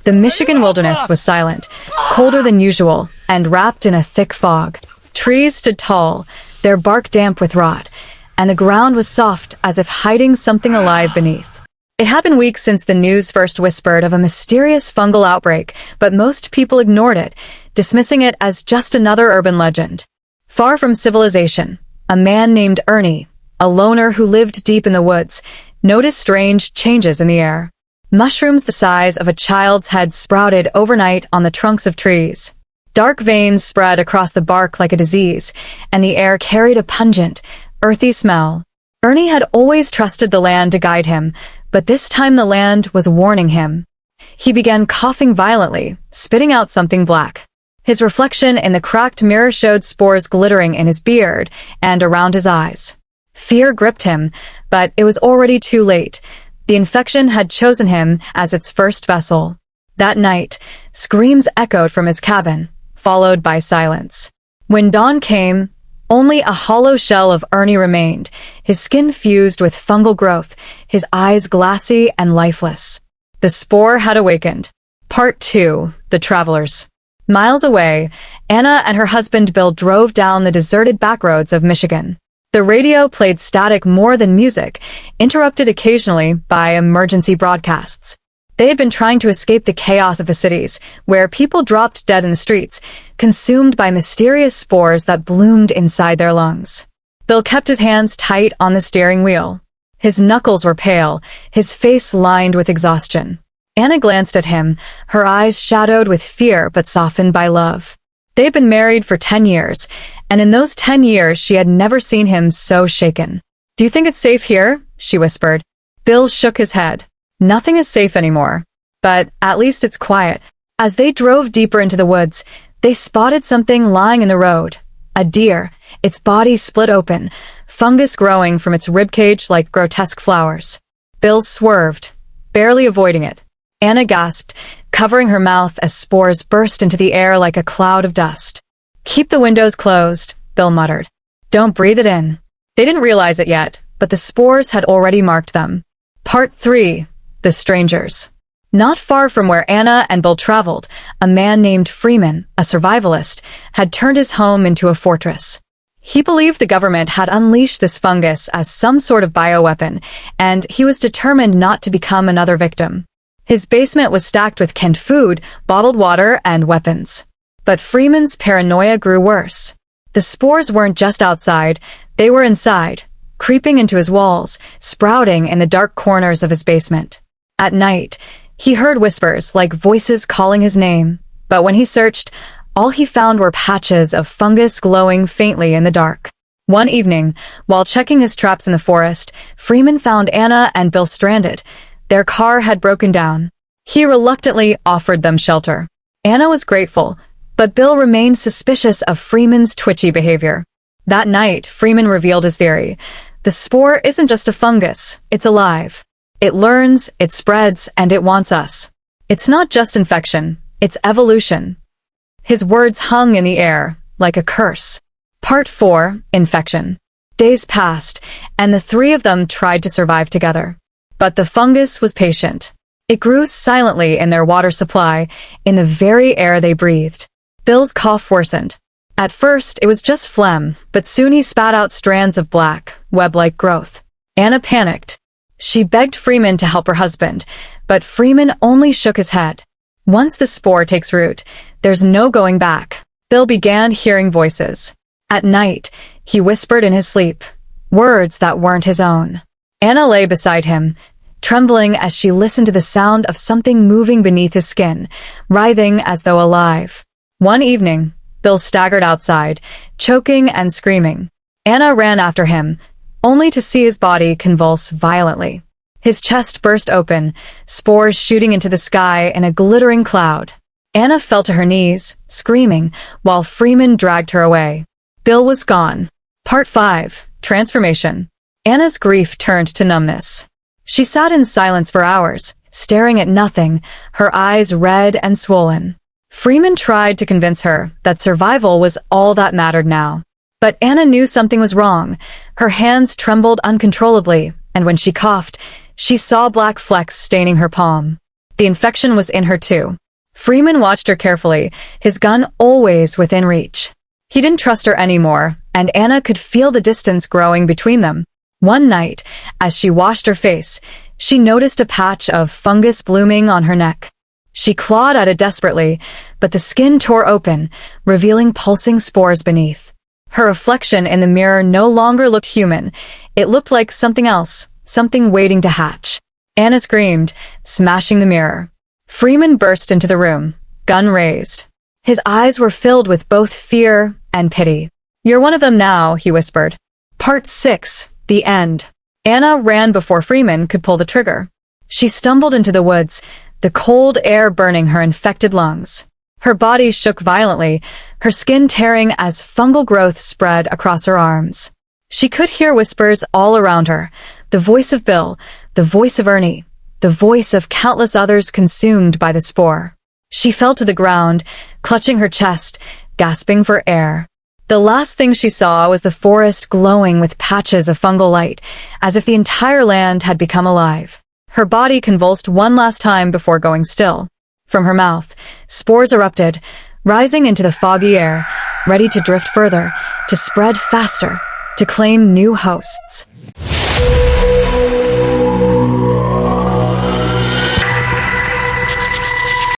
The Michigan wilderness was silent, colder than usual, and wrapped in a thick fog. Trees stood tall, their bark damp with rot, and the ground was soft as if hiding something alive beneath. It had been weeks since the news first whispered of a mysterious fungal outbreak, but most people ignored it, dismissing it as just another urban legend. Far from civilization, a man named Ernie, a loner who lived deep in the woods, noticed strange changes in the air. Mushrooms the size of a child's head sprouted overnight on the trunks of trees. Dark veins spread across the bark like a disease, and the air carried a pungent, earthy smell. Ernie had always trusted the land to guide him, but this time the land was warning him. He began coughing violently, spitting out something black. His reflection in the cracked mirror showed spores glittering in his beard and around his eyes. Fear gripped him, but it was already too late. The infection had chosen him as its first vessel. That night, screams echoed from his cabin, followed by silence. When dawn came, only a hollow shell of Ernie remained, his skin fused with fungal growth, his eyes glassy and lifeless. The spore had awakened. Part 2, The Travelers. Miles away, Anna and her husband Bill drove down the deserted backroads of Michigan. The radio played static more than music, interrupted occasionally by emergency broadcasts. They had been trying to escape the chaos of the cities, where people dropped dead in the streets, consumed by mysterious spores that bloomed inside their lungs. Bill kept his hands tight on the steering wheel. His knuckles were pale, his face lined with exhaustion. Anna glanced at him, her eyes shadowed with fear but softened by love. They had been married for 10 years, and in those 10 years she had never seen him so shaken. "Do you think it's safe here?" she whispered. Bill shook his head. "Nothing is safe anymore. But at least it's quiet." As they drove deeper into the woods, they spotted something lying in the road. A deer, its body split open, fungus growing from its ribcage like grotesque flowers. Bill swerved, barely avoiding it. Anna gasped, covering her mouth as spores burst into the air like a cloud of dust. "Keep the windows closed," Bill muttered. "Don't breathe it in." They didn't realize it yet, but the spores had already marked them. Part 3, The Strangers. Not far from where Anna and Bill traveled, a man named Freeman, a survivalist, had turned his home into a fortress. He believed the government had unleashed this fungus as some sort of bioweapon, and he was determined not to become another victim. His basement was stacked with canned food, bottled water, and weapons. But Freeman's paranoia grew worse. The spores weren't just outside, they were inside, creeping into his walls, sprouting in the dark corners of his basement. At night, he heard whispers like voices calling his name, but when he searched, all he found were patches of fungus glowing faintly in the dark. One evening, while checking his traps in the forest, Freeman found Anna and Bill stranded. Their car had broken down. He reluctantly offered them shelter. Anna was grateful, but Bill remained suspicious of Freeman's twitchy behavior. That night, Freeman revealed his theory. The spore isn't just a fungus, it's alive. It learns, it spreads, and it wants us. It's not just infection, it's evolution. His words hung in the air, like a curse. Part 4, Infection. Days passed, and the three of them tried to survive together. But the fungus was patient. It grew silently in their water supply, in the very air they breathed. Bill's cough worsened. At first, it was just phlegm, but soon he spat out strands of black, web-like growth. Anna panicked. She begged Freeman to help her husband, but Freeman only shook his head. Once the spore takes root, there's no going back. Bill began hearing voices. At night, he whispered in his sleep, words that weren't his own. Anna lay beside him, trembling as she listened to the sound of something moving beneath his skin, writhing as though alive. One evening, Bill staggered outside, choking and screaming. Anna ran after him, only to see his body convulse violently. His chest burst open, spores shooting into the sky in a glittering cloud. Anna fell to her knees, screaming, while Freeman dragged her away. Bill was gone. Part 5, Transformation. Anna's grief turned to numbness. She sat in silence for hours, staring at nothing, her eyes red and swollen. Freeman tried to convince her that survival was all that mattered now. But Anna knew something was wrong. Her hands trembled uncontrollably, and when she coughed, she saw black flecks staining her palm. The infection was in her too. Freeman watched her carefully, his gun always within reach. He didn't trust her anymore, and Anna could feel the distance growing between them. One night, as she washed her face, she noticed a patch of fungus blooming on her neck. She clawed at it desperately, but the skin tore open, revealing pulsing spores beneath. Her reflection in the mirror no longer looked human. It looked like something else, something waiting to hatch. Anna screamed, smashing the mirror. Freeman burst into the room, gun raised. His eyes were filled with both fear and pity. "You're one of them now," he whispered. Part 6. The End. Anna ran before Freeman could pull the trigger. She stumbled into the woods, the cold air burning her infected lungs. Her body shook violently, her skin tearing as fungal growth spread across her arms. She could hear whispers all around her, the voice of Bill, the voice of Ernie, the voice of countless others consumed by the spore. She fell to the ground, clutching her chest, gasping for air. The last thing she saw was the forest glowing with patches of fungal light, as if the entire land had become alive. Her body convulsed one last time before going still. From her mouth, spores erupted, rising into the foggy air, ready to drift further, to spread faster, to claim new hosts.